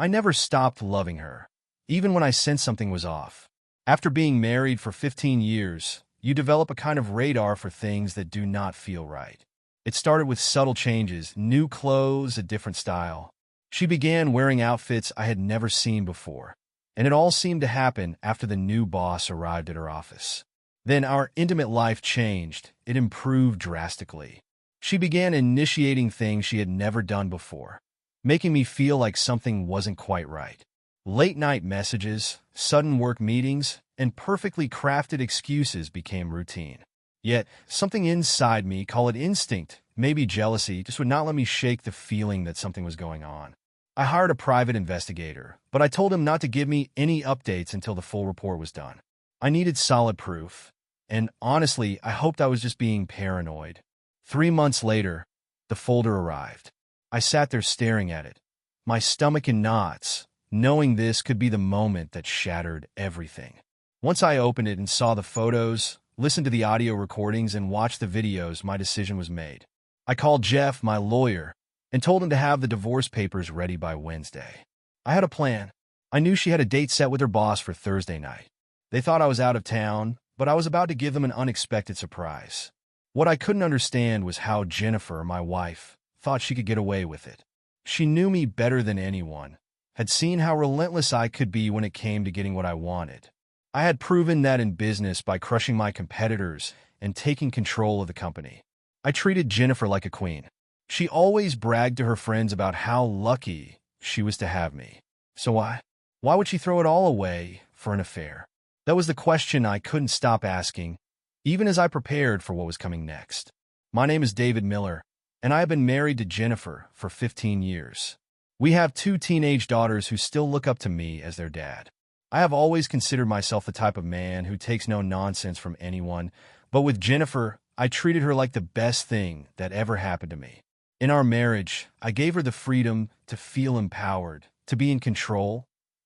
I never stopped loving her, even when I sensed something was off. After being married for 15 years, you develop a kind of radar for things that do not feel right. It started with subtle changes, new clothes, a different style. She began wearing outfits I had never seen before, and it all seemed to happen after the new boss arrived at her office. Then our intimate life changed. It improved drastically. She began initiating things she had never done before, making me feel like something wasn't quite right. Late-night messages, sudden work meetings, and perfectly crafted excuses became routine. Yet, something inside me, call it instinct, maybe jealousy, just would not let me shake the feeling that something was going on. I hired a private investigator, but I told him not to give me any updates until the full report was done. I needed solid proof, and honestly, I hoped I was just being paranoid. 3 months later, the folder arrived. I sat there staring at it, my stomach in knots, knowing this could be the moment that shattered everything. Once I opened it and saw the photos, listened to the audio recordings, and watched the videos, my decision was made. I called Jeff, my lawyer, and told him to have the divorce papers ready by Wednesday. I had a plan. I knew she had a date set with her boss for Thursday night. They thought I was out of town, but I was about to give them an unexpected surprise. What I couldn't understand was how Jennifer, my wife, thought she could get away with it. She knew me better than anyone, had seen how relentless I could be when it came to getting what I wanted. I had proven that in business by crushing my competitors and taking control of the company. I treated Jennifer like a queen. She always bragged to her friends about how lucky she was to have me. So why would she throw it all away for an affair? That was the question I couldn't stop asking, even as I prepared for what was coming next. My name is David Miller, and I have been married to Jennifer for 15 years. We have 2 teenage daughters who still look up to me as their dad. I have always considered myself the type of man who takes no nonsense from anyone, but with Jennifer, I treated her like the best thing that ever happened to me. In our marriage, I gave her the freedom to feel empowered, to be in control,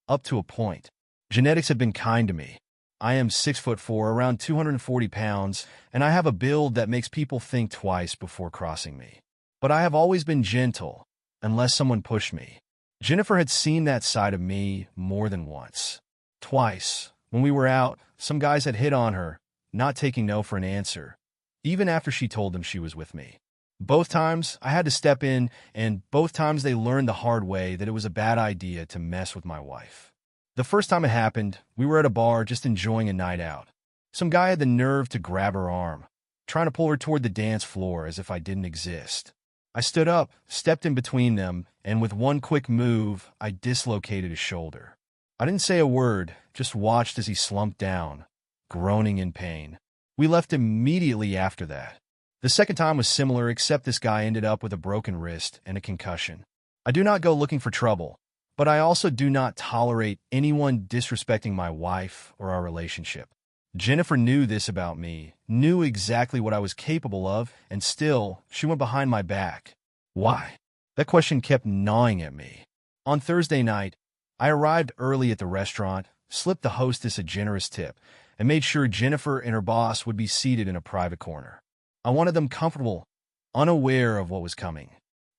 up to a point. Genetics have been kind to me. I am 6'4", around 240 pounds, and I have a build that makes people think twice before crossing me. But I have always been gentle, unless someone pushed me. Jennifer had seen that side of me more than once. Twice, when we were out, some guys had hit on her, not taking no for an answer, even after she told them she was with me. Both times, I had to step in, and both times they learned the hard way that it was a bad idea to mess with my wife. The first time it happened, we were at a bar just enjoying a night out. Some guy had the nerve to grab her arm, trying to pull her toward the dance floor as if I didn't exist. I stood up, stepped in between them, and with one quick move, I dislocated his shoulder. I didn't say a word, just watched as he slumped down, groaning in pain. We left immediately after that. The second time was similar, except this guy ended up with a broken wrist and a concussion. I do not go looking for trouble, but I also do not tolerate anyone disrespecting my wife or our relationship. Jennifer knew this about me, knew exactly what I was capable of, and still, she went behind my back. Why? That question kept gnawing at me. On Thursday night, I arrived early at the restaurant, slipped the hostess a generous tip, and made sure Jennifer and her boss would be seated in a private corner. I wanted them comfortable, unaware of what was coming.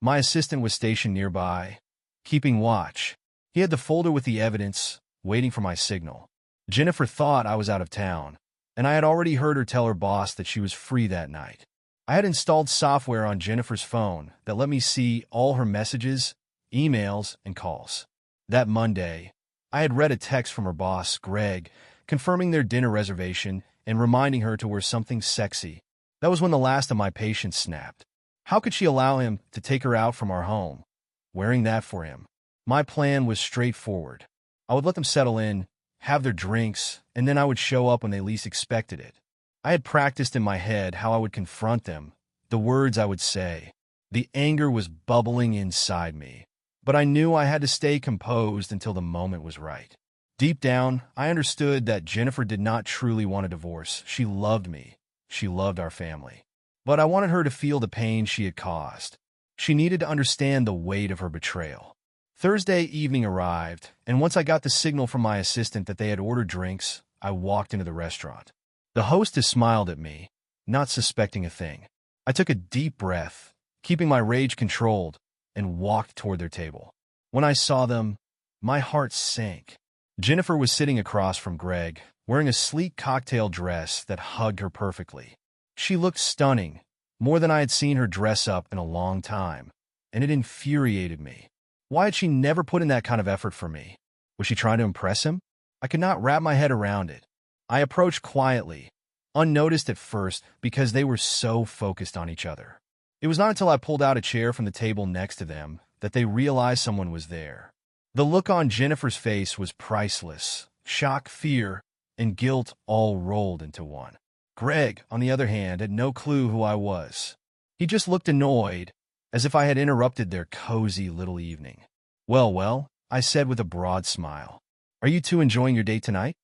My assistant was stationed nearby, keeping watch. He had the folder with the evidence, waiting for my signal. Jennifer thought I was out of town, and I had already heard her tell her boss that she was free that night. I had installed software on Jennifer's phone that let me see all her messages, emails, and calls. That Monday, I had read a text from her boss, Greg, confirming their dinner reservation and reminding her to wear something sexy. That was when the last of my patience snapped. How could she allow him to take her out from our home, wearing that for him? My plan was straightforward. I would let them settle in, have their drinks, and then I would show up when they least expected it. I had practiced in my head how I would confront them, the words I would say. The anger was bubbling inside me, but I knew I had to stay composed until the moment was right. Deep down, I understood that Jennifer did not truly want a divorce. She loved me. She loved our family. But I wanted her to feel the pain she had caused. She needed to understand the weight of her betrayal. Thursday evening arrived, and once I got the signal from my assistant that they had ordered drinks, I walked into the restaurant. The hostess smiled at me, not suspecting a thing. I took a deep breath, keeping my rage controlled, and walked toward their table. When I saw them, My heart sank. Jennifer was sitting across from Greg, wearing a sleek cocktail dress that hugged her perfectly. She looked stunning, more than I had seen her dress up in a long time, and it infuriated me. Why had she never put in that kind of effort for me? Was she trying to impress him? I could not wrap my head around it. I approached quietly, unnoticed at first because they were so focused on each other. It was not until I pulled out a chair from the table next to them that they realized someone was there. The look on Jennifer's face was priceless. Shock, fear, and guilt all rolled into one. Greg, on the other hand, had no clue who I was. He just looked annoyed, as if I had interrupted their cozy little evening. Well, I said with a broad smile. Are you two enjoying your date tonight?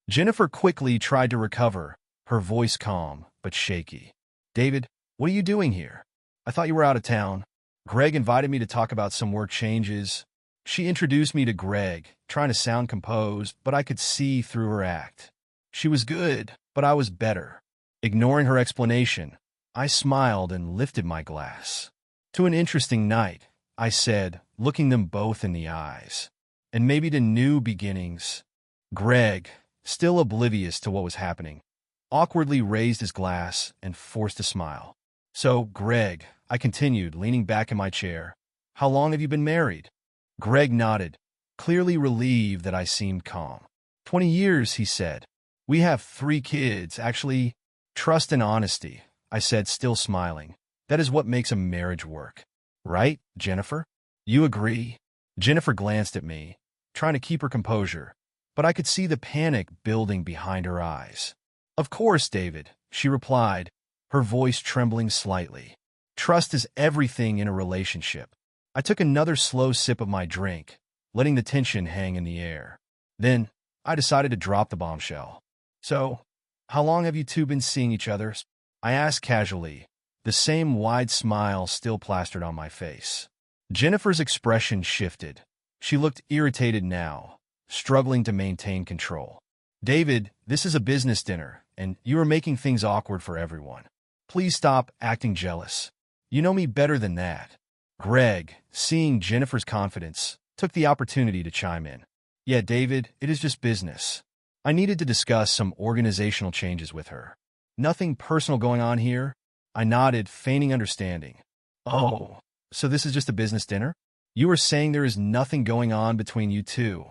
Jennifer quickly tried to recover, her voice calm but shaky. David, what are you doing here? I thought you were out of town. Greg invited me to talk about some work changes. She introduced me to Greg, trying to sound composed, but I could see through her act. She was good, but I was better. Ignoring her explanation, I smiled and lifted my glass. To an interesting night, I said, looking them both in the eyes. And maybe to new beginnings. Greg, still oblivious to what was happening, awkwardly raised his glass and forced a smile. So, Greg, I continued, leaning back in my chair, how long have you been married? Greg nodded, clearly relieved that I seemed calm. 20 years, he said. We have 3 kids, actually. Trust and honesty, I said, still smiling. That is what makes a marriage work. Right, Jennifer? You agree? Jennifer glanced at me, trying to keep her composure, but I could see the panic building behind her eyes. Of course, David, she replied, her voice trembling slightly. Trust is everything in a relationship. I took another slow sip of my drink, letting the tension hang in the air. Then, I decided to drop the bombshell. So, how long have you two been seeing each other? I asked casually, the same wide smile still plastered on my face. Jennifer's expression shifted. She looked irritated now, struggling to maintain control. David, this is a business dinner, and you are making things awkward for everyone. Please stop acting jealous. You know me better than that. Greg, seeing Jennifer's confidence, took the opportunity to chime in. Yeah, David, it is just business. I needed to discuss some organizational changes with her. Nothing personal going on here. I nodded, feigning understanding. Oh, so this is just a business dinner? You are saying there is nothing going on between you two?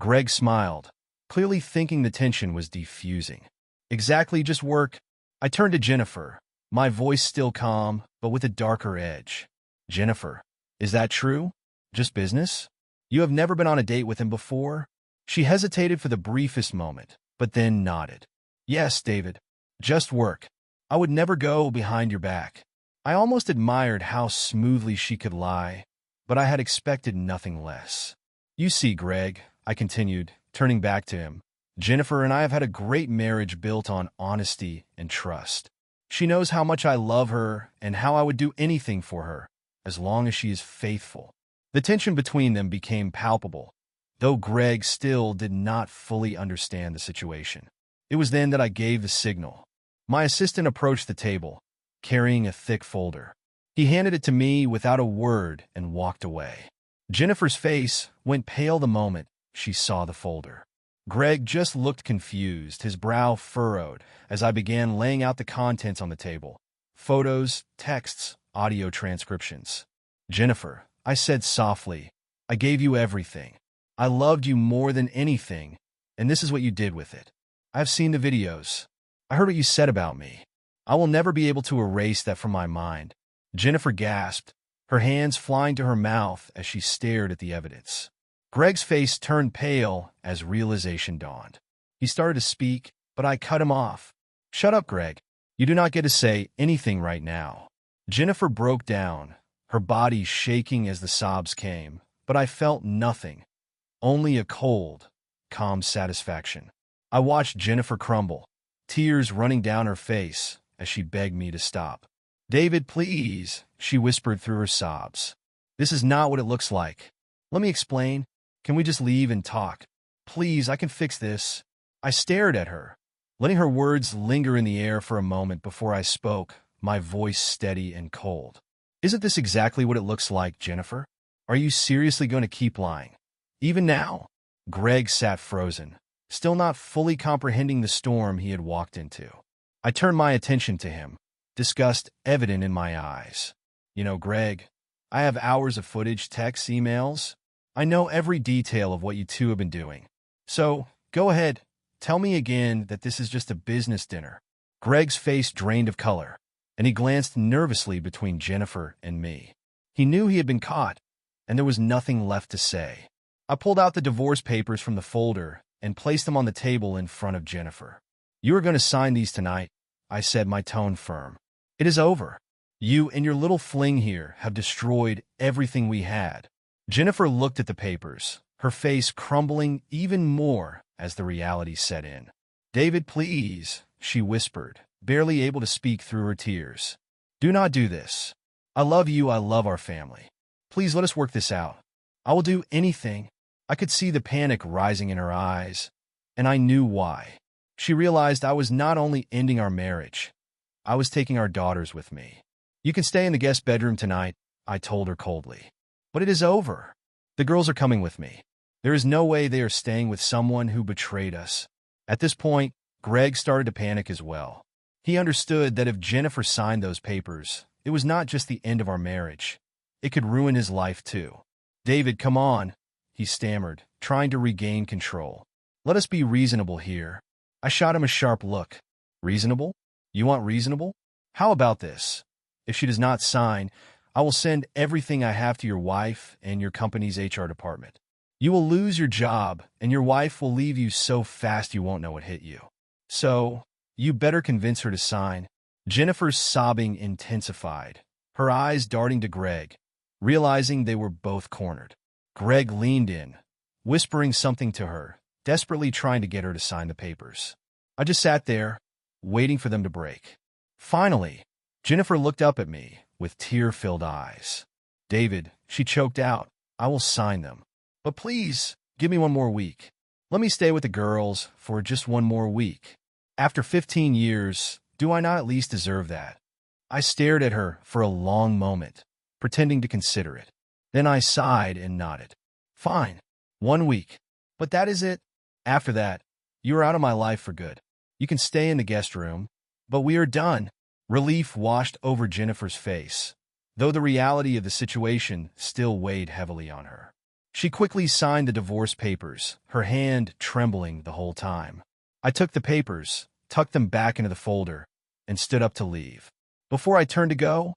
Greg smiled, clearly thinking the tension was diffusing. Exactly, just work. I turned to Jennifer, my voice still calm, but with a darker edge. Jennifer, is that true? Just business? You have never been on a date with him before? She hesitated for the briefest moment, but then nodded. Yes, David. Just work. I would never go behind your back. I almost admired how smoothly she could lie, but I had expected nothing less. You see, Greg, I continued, turning back to him, Jennifer and I have had a great marriage built on honesty and trust. She knows how much I love her and how I would do anything for her, as long as she is faithful. The tension between them became palpable, though Greg still did not fully understand the situation. It was then that I gave the signal. My assistant approached the table, carrying a thick folder. He handed it to me without a word and walked away. Jennifer's face went pale the moment she saw the folder. Greg just looked confused, his brow furrowed, as I began laying out the contents on the table. Photos, texts, audio transcriptions. Jennifer, I said softly, I gave you everything. I loved you more than anything, and this is what you did with it. I've seen the videos. I heard what you said about me. I will never be able to erase that from my mind. Jennifer gasped, her hands flying to her mouth as she stared at the evidence. Greg's face turned pale as realization dawned. He started to speak, but I cut him off. Shut up, Greg. You do not get to say anything right now. Jennifer broke down, her body shaking as the sobs came, but I felt nothing, only a cold, calm satisfaction. I watched Jennifer crumble, tears running down her face as she begged me to stop. David, please, she whispered through her sobs. This is not what it looks like. Let me explain. Can we just leave and talk? Please, I can fix this. I stared at her, letting her words linger in the air for a moment before I spoke, my voice steady and cold. Isn't this exactly what it looks like, Jennifer? Are you seriously going to keep lying? Even now, Greg sat frozen, still not fully comprehending the storm he had walked into. I turned my attention to him, disgust evident in my eyes. You know, Greg, I have hours of footage, texts, emails. I know every detail of what you two have been doing. So, go ahead, tell me again that this is just a business dinner. Greg's face drained of color, and he glanced nervously between Jennifer and me. He knew he had been caught, and there was nothing left to say. I pulled out the divorce papers from the folder and placed them on the table in front of Jennifer. You are going to sign these tonight, I said, my tone firm. It is over. You and your little fling here have destroyed everything we had. Jennifer looked at the papers, her face crumbling even more as the reality set in. David, please, she whispered, barely able to speak through her tears. Do not do this. I love you, I love our family. Please let us work this out. I will do anything. I could see the panic rising in her eyes, and I knew why. She realized I was not only ending our marriage, I was taking our daughters with me. You can stay in the guest bedroom tonight, I told her coldly. But it is over. The girls are coming with me. There is no way they are staying with someone who betrayed us. At this point, Greg started to panic as well. He understood that if Jennifer signed those papers, it was not just the end of our marriage. It could ruin his life too. David, come on, he stammered, trying to regain control. Let us be reasonable here. I shot him a sharp look. Reasonable? You want reasonable? How about this? If she does not sign, I will send everything I have to your wife and your company's HR department. You will lose your job, and your wife will leave you so fast you won't know what hit you. So, you better convince her to sign. Jennifer's sobbing intensified, her eyes darting to Greg, realizing they were both cornered. Greg leaned in, whispering something to her, desperately trying to get her to sign the papers. I just sat there, waiting for them to break. Finally, Jennifer looked up at me with tear-filled eyes. David, she choked out, I will sign them. But please, give me one more week. Let me stay with the girls for just one more week. After 15 years, do I not at least deserve that? I stared at her for a long moment, pretending to consider it. Then I sighed and nodded. Fine, 1 week. But that is it. After that, you are out of my life for good. You can stay in the guest room, but we are done. Relief washed over Jennifer's face, though the reality of the situation still weighed heavily on her. She quickly signed the divorce papers, her hand trembling the whole time. I took the papers, tucked them back into the folder, and stood up to leave. Before I turned to go,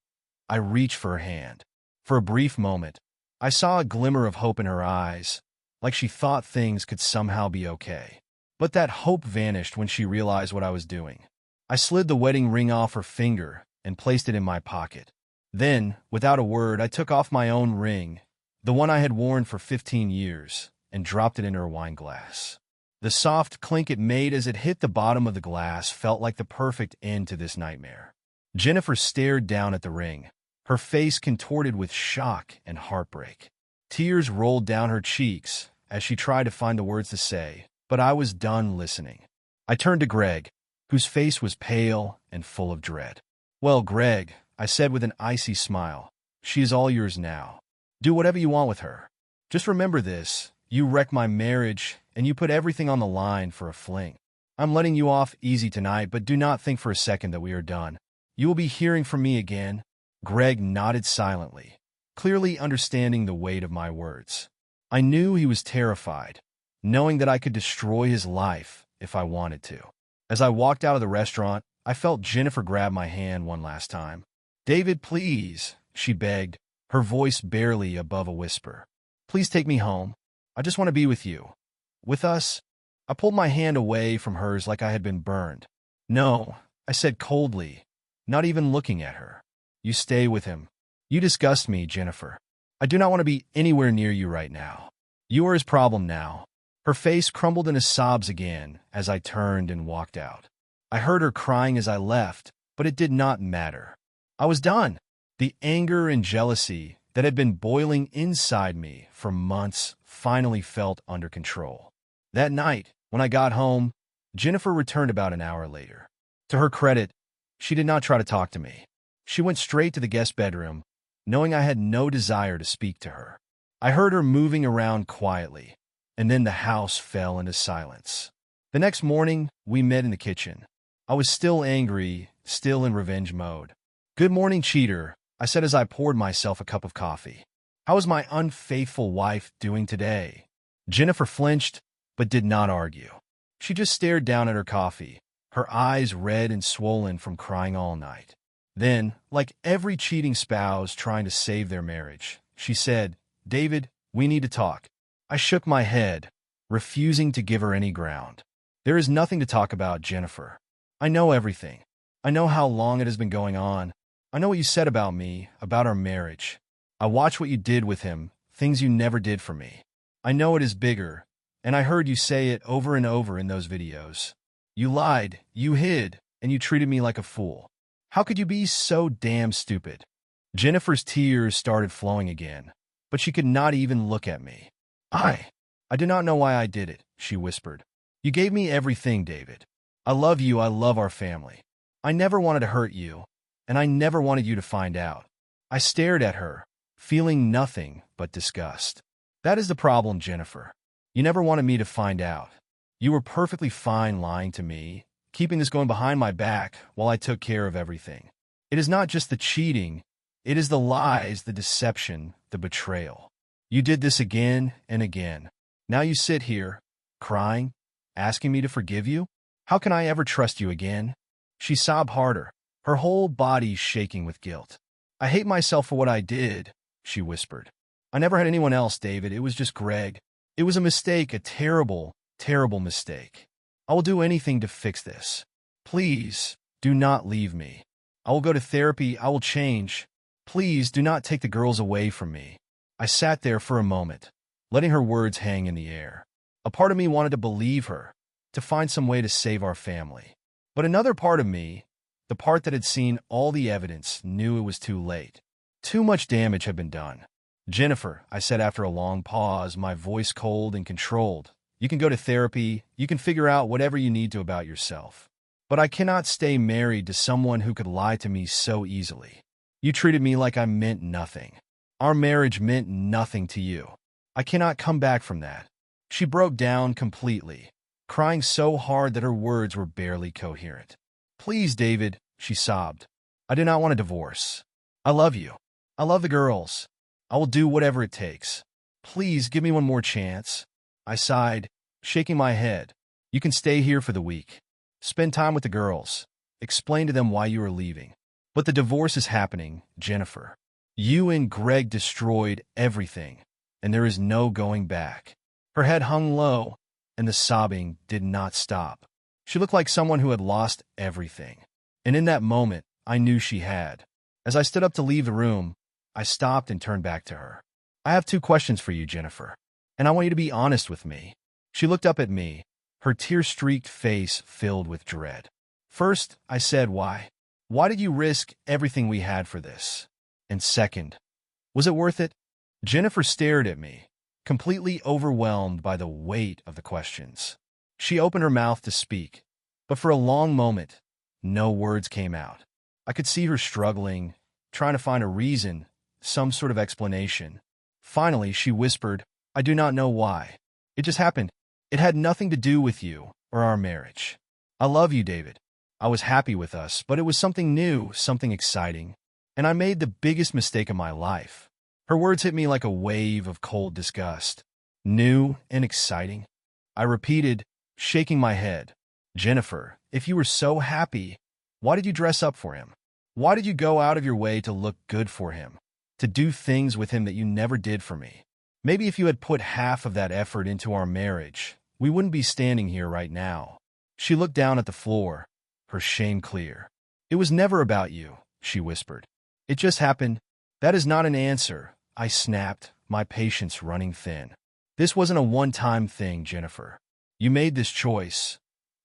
I reached for her hand. For a brief moment, I saw a glimmer of hope in her eyes, like she thought things could somehow be okay. But that hope vanished when she realized what I was doing. I slid the wedding ring off her finger and placed it in my pocket. Then, without a word, I took off my own ring, the one I had worn for 15 years, and dropped it in her wine glass. The soft clink it made as it hit the bottom of the glass felt like the perfect end to this nightmare. Jennifer stared down at the ring, her face contorted with shock and heartbreak. Tears rolled down her cheeks as she tried to find the words to say, but I was done listening. I turned to Greg, whose face was pale and full of dread. Well, Greg, I said with an icy smile, she is all yours now. Do whatever you want with her. Just remember this, you wrecked my marriage, and you put everything on the line for a fling. I'm letting you off easy tonight, but do not think for a second that we are done. You will be hearing from me again. Greg nodded silently, clearly understanding the weight of my words. I knew he was terrified, knowing that I could destroy his life if I wanted to. As I walked out of the restaurant, I felt Jennifer grab my hand one last time. David, please, she begged, her voice barely above a whisper. Please take me home. I just want to be with you. With us? I pulled my hand away from hers like I had been burned. No, I said coldly, not even looking at her. You stay with him. You disgust me, Jennifer. I do not want to be anywhere near you right now. You are his problem now. Her face crumbled into sobs again as I turned and walked out. I heard her crying as I left, but it did not matter. I was done. The anger and jealousy that had been boiling inside me for months finally felt under control. That night, when I got home, Jennifer returned about an hour later. To her credit, she did not try to talk to me. She went straight to the guest bedroom, knowing I had no desire to speak to her. I heard her moving around quietly, and then the house fell into silence. The next morning, we met in the kitchen. I was still angry, still in revenge mode. "Good morning, cheater," I said as I poured myself a cup of coffee. "How is my unfaithful wife doing today?" Jennifer flinched, but did not argue. She just stared down at her coffee, her eyes red and swollen from crying all night. Then, like every cheating spouse trying to save their marriage, she said, "David, we need to talk." I shook my head, refusing to give her any ground. "There is nothing to talk about, Jennifer. I know everything. I know how long it has been going on. I know what you said about me, about our marriage. I watched what you did with him, things you never did for me. I know it is bigger, and I heard you say it over and over in those videos. You lied, you hid, and you treated me like a fool. How could you be so damn stupid?" Jennifer's tears started flowing again, but she could not even look at me. I do not know why I did it," she whispered. "You gave me everything, David. I love you, I love our family. I never wanted to hurt you, and I never wanted you to find out." I stared at her, feeling nothing but disgust. "That is the problem, Jennifer. You never wanted me to find out. You were perfectly fine lying to me, keeping this going behind my back while I took care of everything. It is not just the cheating, it is the lies, the deception, the betrayal. You did this again and again. Now you sit here, crying, asking me to forgive you? How can I ever trust you again?" She sobbed harder, her whole body shaking with guilt. "I hate myself for what I did," she whispered. "I never had anyone else, David. It was just Greg. It was a mistake, a terrible, terrible mistake. I will do anything to fix this. Please, do not leave me. I will go to therapy. I will change. Please do not take the girls away from me." I sat there for a moment, letting her words hang in the air. A part of me wanted to believe her, to find some way to save our family. But another part of me, the part that had seen all the evidence, knew it was too late. Too much damage had been done. "Jennifer," I said after a long pause, my voice cold and controlled, "you can go to therapy, you can figure out whatever you need to about yourself. But I cannot stay married to someone who could lie to me so easily. You treated me like I meant nothing. Our marriage meant nothing to you. I cannot come back from that." She broke down completely, crying so hard that her words were barely coherent. "Please, David," she sobbed. "I do not want a divorce. I love you. I love the girls. I will do whatever it takes. Please give me one more chance." I sighed, shaking my head. "You can stay here for the week. Spend time with the girls. Explain to them why you are leaving. But the divorce is happening, Jennifer. You and Greg destroyed everything, and there is no going back." Her head hung low, and the sobbing did not stop. She looked like someone who had lost everything. And in that moment, I knew she had. As I stood up to leave the room, I stopped and turned back to her. "I have 2 questions for you, Jennifer, and I want you to be honest with me." She looked up at me, her tear-streaked face filled with dread. "First," I said, why? Why did you risk everything we had for this? And second, was it worth it?" Jennifer stared at me, completely overwhelmed by the weight of the questions. She opened her mouth to speak, but for a long moment, no words came out. I could see her struggling, trying to find a reason, some sort of explanation. Finally, she whispered, "I do not know why. It just happened. It had nothing to do with you or our marriage. I love you, David. I was happy with us, but it was something new, something exciting, and I made the biggest mistake of my life." Her words hit me like a wave of cold disgust. "New and exciting?" I repeated, shaking my head. "Jennifer, if you were so happy, why did you dress up for him? Why did you go out of your way to look good for him, to do things with him that you never did for me? Maybe if you had put half of that effort into our marriage, we wouldn't be standing here right now." She looked down at the floor, her shame clear. "It was never about you," she whispered. "It just happened." "That is not an answer," I snapped, my patience running thin. "This wasn't a one-time thing, Jennifer. You made this choice.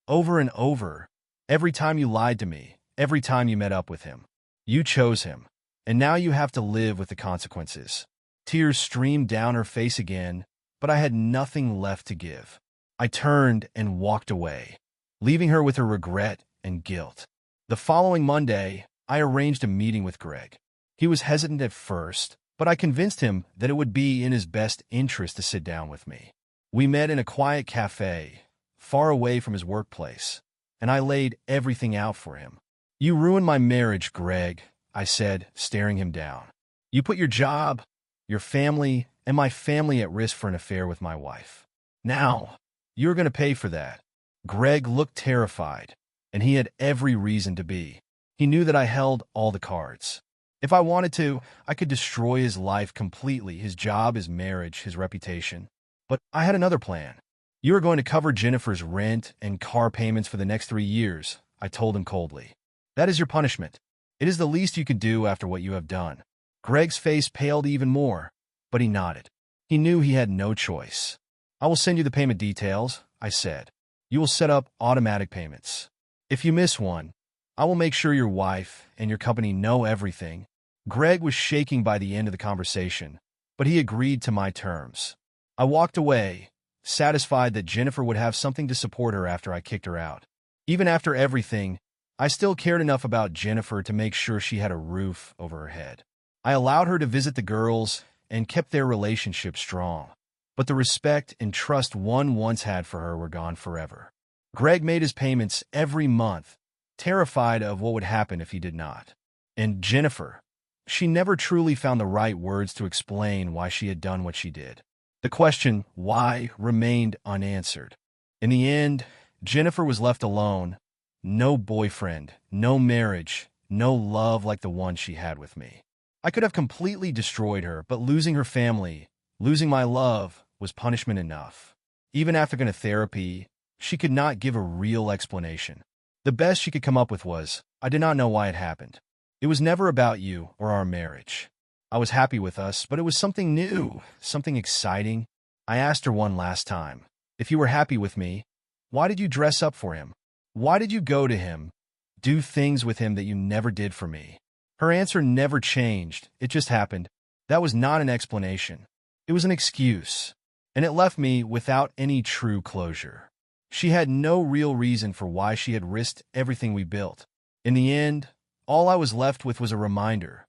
Over and over. Every time you lied to me, every time you met up with him. You chose him, and now you have to live with the consequences." Tears streamed down her face again, but I had nothing left to give. I turned and walked away, leaving her with her regret and guilt. The following Monday, I arranged a meeting with Greg. He was hesitant at first, but I convinced him that it would be in his best interest to sit down with me. We met in a quiet cafe, far away from his workplace, and I laid everything out for him. "You ruined my marriage, Greg," I said, staring him down. "You put your job, your family, and my family at risk for an affair with my wife. Now, you're going to pay for that." Greg looked terrified, and he had every reason to be. He knew that I held all the cards. If I wanted to, I could destroy his life completely, his job, his marriage, his reputation. But I had another plan. "You are going to cover Jennifer's rent and car payments for the next 3 years," I told him coldly. "That is your punishment. It is the least you can do after what you have done." Greg's face paled even more, but he nodded. He knew he had no choice. "I will send you the payment details," I said. "You will set up automatic payments. If you miss one, I will make sure your wife and your company know everything." Greg was shaking by the end of the conversation, but he agreed to my terms. I walked away, satisfied that Jennifer would have something to support her after I kicked her out. Even after everything, I still cared enough about Jennifer to make sure she had a roof over her head. I allowed her to visit the girls and kept their relationship strong. But the respect and trust one once had for her were gone forever. Greg made his payments every month, terrified of what would happen if he did not. And Jennifer, she never truly found the right words to explain why she had done what she did. The question, why, remained unanswered. In the end, Jennifer was left alone. No boyfriend, no marriage, no love like the one she had with me. I could have completely destroyed her, but losing her family, losing my love, was punishment enough. Even after going to therapy, she could not give a real explanation. The best she could come up with was, "I did not know why it happened. It was never about you or our marriage. I was happy with us, but it was something new, something exciting." I asked her one last time, "If you were happy with me, why did you dress up for him? Why did you go to him, do things with him that you never did for me?" Her answer never changed. "It just happened." That was not an explanation. It was an excuse, and it left me without any true closure. She had no real reason for why she had risked everything we built. In the end, all I was left with was a reminder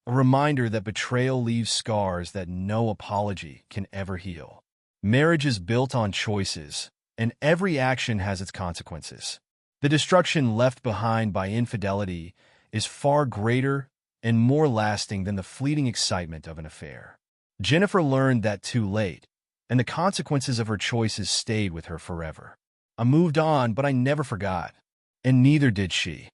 that betrayal leaves scars that no apology can ever heal. Marriage is built on choices, and every action has its consequences. The destruction left behind by infidelity is far greater and more lasting than the fleeting excitement of an affair. Jennifer learned that too late, and the consequences of her choices stayed with her forever. I moved on, but I never forgot, and neither did she.